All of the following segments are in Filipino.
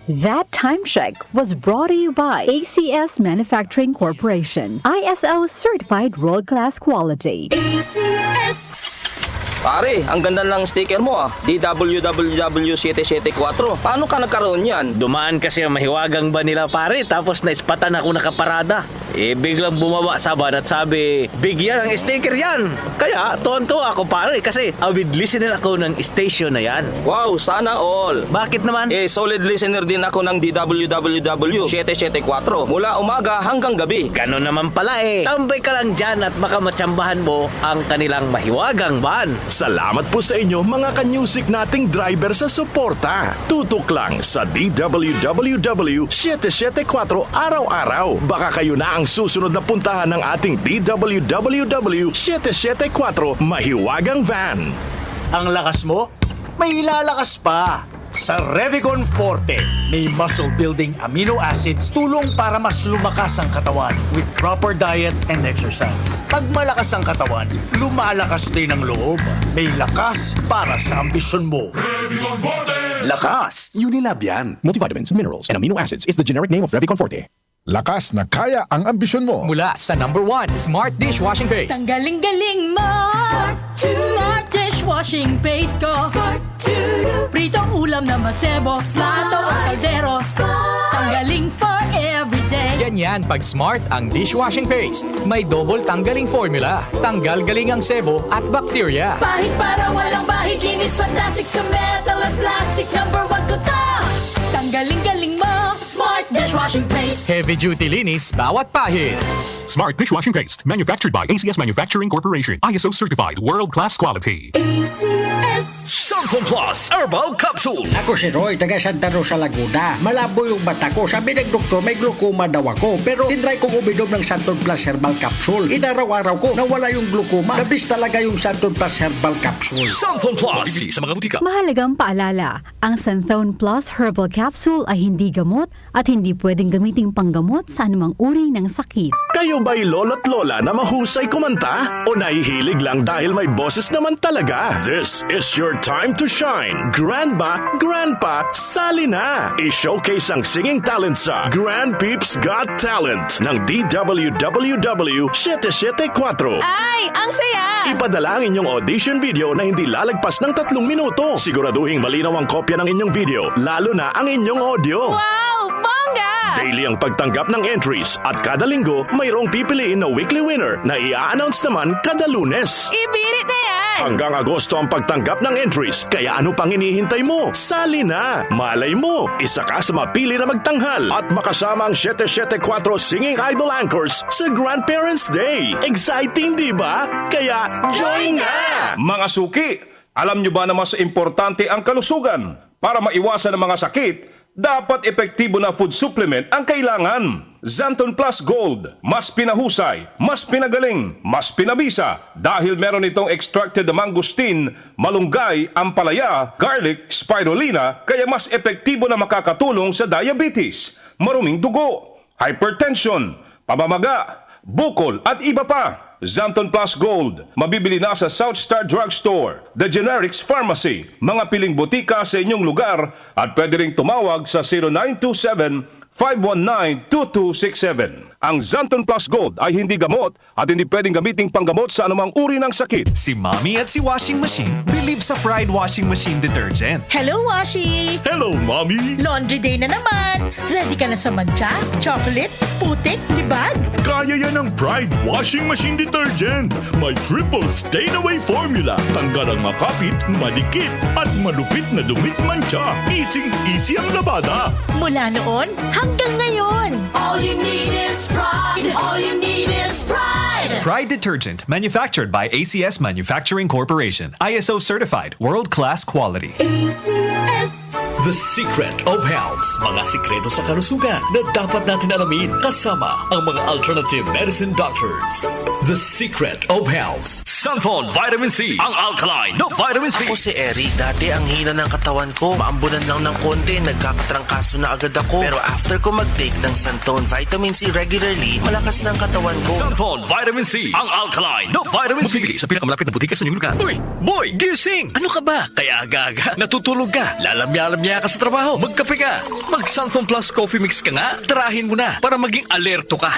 That time check was brought to you by ACS Manufacturing Corporation, ISO certified world-class quality. ACS. Pare, ang ganda ng sticker mo ah. DWWW774. Paano ka nagkaroon yan? Dumaan kasi ang mahiwagang ba nila pare, tapos naispatan ako nakaparada. Biglang bumaba sa van at sabi, bigyan ng sticker yan. Kaya, tonto ako pare kasi avid listener ako ng station na yan. Wow, sana all. Bakit naman? Solid listener din ako ng DWWW774. Mula umaga hanggang gabi. Ganon naman pala Tambay ka lang dyan at baka matsambahan mo ang kanilang mahiwagang van. Salamat po sa inyo mga kanyusik nating driver sa suporta. Tutok lang sa DWWW 774 araw-araw. Baka kayo na ang susunod na puntahan ng ating DWWW 774 mahiwagang van. Ang lakas mo, may ilalakas pa. Sa Revicon Forte, may muscle building amino acids tulong para mas lumakas ang katawan with proper diet and exercise. Pag malakas ang katawan, lumalakas din ang loob. May lakas para sa ambisyon mo. Revicon Forte. Lakas! Unilab yan. Multivitamins, minerals, and amino acids is the generic name of Revicon Forte. Lakas na kaya ang ambisyon mo. Mula sa number 1, Smart Dishwashing Paste. Tanggaling-galing mo. Smart dishwashing paste ko. Pritong ulam na masebo, plato o kaldero. Tanggaling for everyday. Ganyan pag Smart ang dishwashing paste. May double tanggaling formula. Tanggal galing ang sebo at bacteria. Bahid para walang bahid, linis fantastic sa metal at plastic. Number 1 ko to. Tanggaling-galing mo. Smart dishwashing paste. Heavy duty linis bawat pahid. Smart Dishwashing Paste, manufactured by ACS Manufacturing Corporation. ISO certified, world-class quality. ACS. Santon Plus Herbal Capsule. Ako si Roy, taga Santa Rosa, Laguna. Malabo yung mata ko. Sabi ng doktor, may glaucoma daw ako. Pero tinry kong uminom ng Santon Plus Herbal Capsule. Inaraw-araw ko, nawala yung glaucoma. Nabis talaga yung Santon Plus Herbal Capsule. Santon Plus. Mabibili sa mga butika. Mahalagang paalala, ang Santhone Plus Herbal Capsule ay hindi gamot at hindi pwedeng gamiting panggamot sa anumang uri ng sakit. Kayo ba'y lolo't lola na mahusay kumanta? O nahihilig lang dahil may boses naman talaga? This is your time to shine. Grandma, Grandpa, sali na! I-showcase ang singing talent sa Grand Peeps Got Talent ng DWWW 774. Ay, ang saya! Ipadala ang inyong audition video na hindi lalagpas ng 3 minuto. Siguraduhin malinaw ang kopya ng inyong video, lalo na ang inyong audio. Wow, bongga! Daily ang pagtanggap ng entries at kada linggo mayroong pipiliin na weekly winner na i-announce naman kada Lunes. Ibirit na yan! Hanggang Agosto ang pagtanggap ng entries, kaya ano pang hinihintay mo? Sali na! Malay mo, isa ka sa mapili na magtanghal at makasama ang 774 Singing Idol Anchors sa Grandparents' Day. Exciting, di ba? Kaya join na! Mga suki, alam nyo ba na mas importante ang kalusugan? Para maiwasan ang mga sakit, dapat epektibo na food supplement ang kailangan. Xanthon Plus Gold, mas pinahusay, mas pinagaling, mas pinabisa dahil meron itong extracted mangosteen, malunggay, ampalaya, garlic, spirulina, kaya mas epektibo na makakatulong sa diabetes, maruming dugo, hypertension, pamamaga, bukol at iba pa. Xanthon Plus Gold, mabibili na sa South Star Drugstore, The Generics Pharmacy, mga piling butika sa inyong lugar at pwede ring tumawag sa 0927-519-2267. Ang Xanthon Plus Gold ay hindi gamot at hindi pwedeng gamiting panggamot sa anumang uri ng sakit. Si Mommy at si Washing Machine believe sa Pride Washing Machine Detergent. Hello, Washi! Hello, Mommy! Laundry day na naman! Ready ka na sa mancha, chocolate, putik, libag? Kaya yan ng Pride Washing Machine Detergent. May triple stain-away formula. Tanggal ang makapit, madikit, at malupit na dumit mancha. Easy ang labada. Mula noon hanggang ngayon. All you need is pride. All you need is pride. Pride Detergent, manufactured by ACS Manufacturing Corporation. ISO certified, world-class quality. ACS. The Secret of Health. Mga sikreto sa kalusugan na dapat natin alamin kasama ang mga alternative medicine doctors. The Secret of Health. Santon Vitamin C, ang alkaline na vitamin C. Ako si Eric. Dati ang hina ng katawan ko. Maambunan lang ng konti, nagkakatrangkaso na agad ako. Pero after ko mag-take ng Santon Vitamin C regularly, malakas na ang katawan ko. Santon Vitamin C, ang alkaline na vitamin C. Mabibili sa pinakamalapit na butika sa inyong lugar. Uy, boy, gising! Ano ka ba? Kaya aga-aga, natutulog ka. Lalamya-lamya nahihiya ka sa trabaho, magkape ka. Mag Santon Plus Coffee Mix ka nga. Tarahin mo na para maging alerto ka.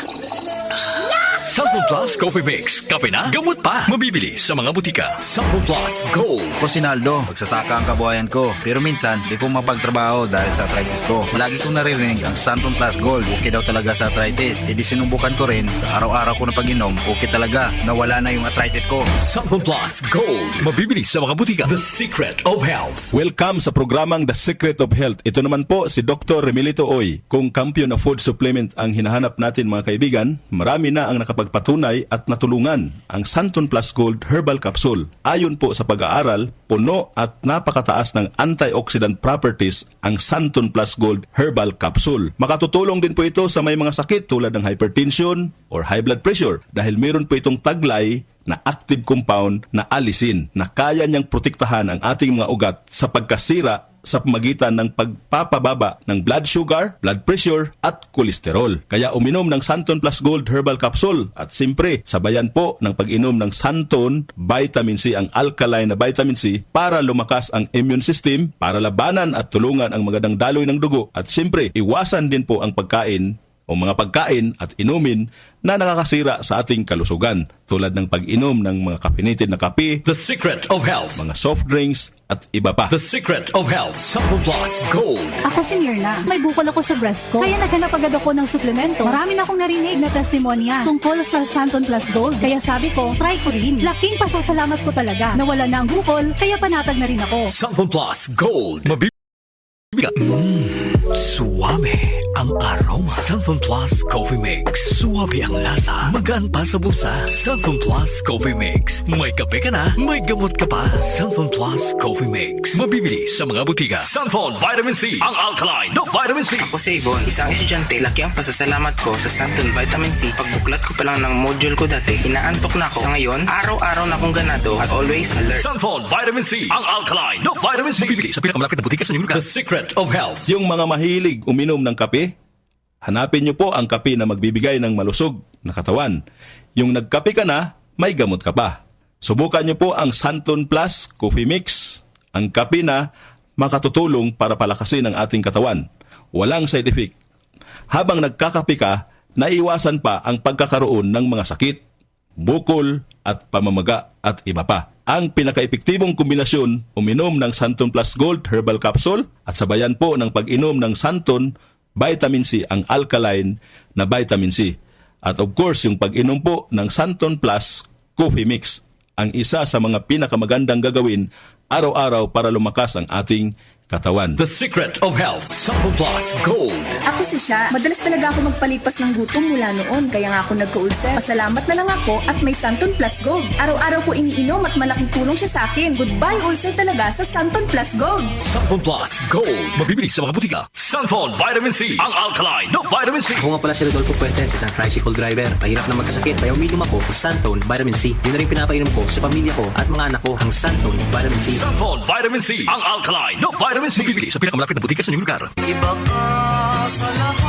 Santon Plus Coffee Mix. Kape na, gamot pa. Mabibili sa mga butika. Santon Plus Gold. Ko Sinaldo, magsasaka ang kabuhayan ko. Pero minsan, di ko mapagtrabaho dahil sa arthritis ko. Lagi kong naririnig ang Santon Plus Gold. Okay daw talaga sa arthritis. E di sinubukan ko rin. Sa araw-araw ko na pag-inom, okay talaga. Nawala na yung arthritis ko. Santon Plus Gold. Mabibili sa mga butika. The Secret of Health. Welcome sa programang The Secret of Health. Ito naman po si Dr. Remilito Oy. Kung kampiyon na food supplement ang hinahanap natin mga kaibigan, marami na ang nakapagpatunay at natulungan ang Santon Plus Gold Herbal Capsule. Ayon po sa pag-aaral, puno at napakataas ng antioxidant properties ang Santon Plus Gold Herbal Capsule. Makatutulong din po ito sa may mga sakit tulad ng hypertension or high blood pressure dahil meron po itong taglay na active compound na alisin na kaya niyang protektahan ang ating mga ugat sa pagkasira sa pamagitan ng pagpapababa ng blood sugar, blood pressure at kolesterol. Kaya uminom ng Santon Plus Gold Herbal Capsule at simpre sabayan po ng pag-inom ng Santon Vitamin C, ang alkaline na vitamin C para lumakas ang immune system, para labanan at tulungan ang magandang daloy ng dugo at simpre iwasan din po ang pagkain o mga pagkain at inumin na nakakasira sa ating kalusugan tulad ng pag-inom ng mga caffeinated na kape, The Secret of Health. mga soft drinks at iba pa. The Secret of Health. Santon Plus Gold. Ako si Mirna. May bukol ako sa breast ko. Kaya naghanap agad ako ng suplemento. Marami na akong narinig na testimonya tungkol sa Santon Plus Gold. Kaya sabi ko, try ko rin. Laking pasasalamat ko talaga. Nawala na ang bukol, kaya panatag na rin ako. Santon Plus Gold. Mabibili ka. Suwame ang aroma. Santon Plus Coffee Mix. Suwabe ang lasa. Magaan pa sa bulsa. Santon Plus Coffee Mix. May kape ka na, may gamot ka pa. Santon Plus Coffee Mix. Mabibili sa mga butika. Santon Vitamin C. Ang alkaline na vitamin C. Ako si Ibon, isang estudyante. Laki ang pasasalamat ko sa Santon Vitamin C. Pagbuklat ko pa lang ng module ko dati, inaantok na ako. Sa ngayon, araw-araw na akong ganado at always alert. Santon Vitamin C. Ang alkaline na vitamin C. Mabibili sa pinakamalapit na butika sa inyong lugar. The Secret of Health. Yung mga mahilig uminom ng kape, hanapin nyo po ang kape na magbibigay ng malusog na katawan. Yung nagkape ka na, may gamot ka pa. Subukan nyo po ang Santon Plus Coffee Mix, ang kape na makatutulong para palakasin ang ating katawan. Walang side effect. Habang nagkakape ka, naiwasan pa ang pagkakaroon ng mga sakit, bukol at pamamaga at iba pa. Ang pinaka-epektibong kombinasyon, uminom ng Santon Plus Gold Herbal Capsule at sabayan po ng pag-inom ng Santon Vitamin C, ang alkaline na vitamin C. At of course, yung pag-inom po ng Santon Plus Coffee Mix, ang isa sa mga pinakamagandang gagawin araw-araw para lumakas ang ating katawan. The Secret of Health. Santon Plus Gold. Ako si Sha. Madalas talaga ako magpalipas ng gutom mula noon, kaya nga ako nagka-ulcer. Pasalamat na lang ako at may Santon Plus Gold. Araw-araw ko iniinom at malaking tulong siya sa akin. Goodbye ulcer talaga sa Santon Plus Gold. Santon Plus Gold. Mabibili sa mga butika. Santon Vitamin C. Ang alkaline na vitamin C. Ako nga pala si Rodolfo Puentes, isang tricycle driver. Mahirap na magkasakit, kaya uminom ako ng Santon Vitamin C. Yun na rin pinapainom ko sa pamilya ko at mga anak ko ang Santon Vitamin C. Santon Vitamin C. Ang alkaline na vitamin C. Bibili sa pinakamalapit na butika sa inyong lugar. Iba ka sa lahat.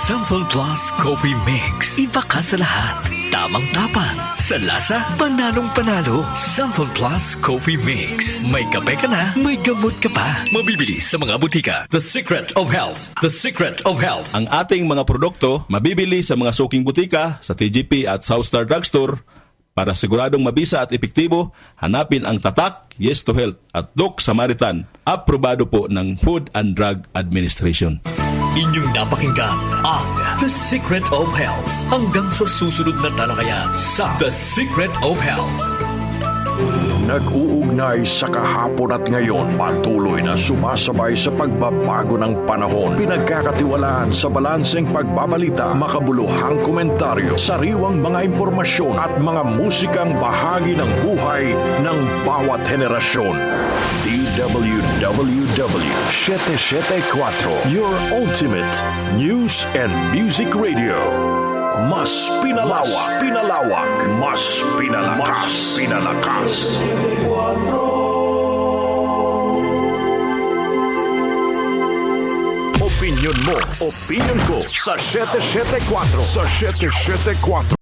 Santon Plus Coffee Mix. Iba ka sa lahat. Tamang-tapang. Sa lasa, panalong-panalo. Santon Plus Coffee Mix. May kape ka na, may gamot ka pa. Mabibili sa mga butika. The Secret of Health. The Secret of Health. Ang ating mga produkto mabibili sa mga suking butika, sa TGP at Southstar Drugstore. Para siguradong mabisa at epektibo, hanapin ang Tatak, Yes to Health at Doc Samaritan. Aprobado po ng Food and Drug Administration. Inyong napakinggan ang The Secret of Health. Hanggang sa susunod na talakayan sa The Secret of Health. Nag-uugnay sa kahapon at ngayon, patuloy na sumasabay sa pagbabago ng panahon. Pinagkakatiwalaan sa balanseng pagbabalita, makabuluhang komentaryo, sariwang mga impormasyon at mga musikang bahagi ng buhay ng bawat henerasyon. DWWW 774, your ultimate news and music radio. Mas pinalawak, mas pinalakas. Opinion mo, opinion ko sa 774.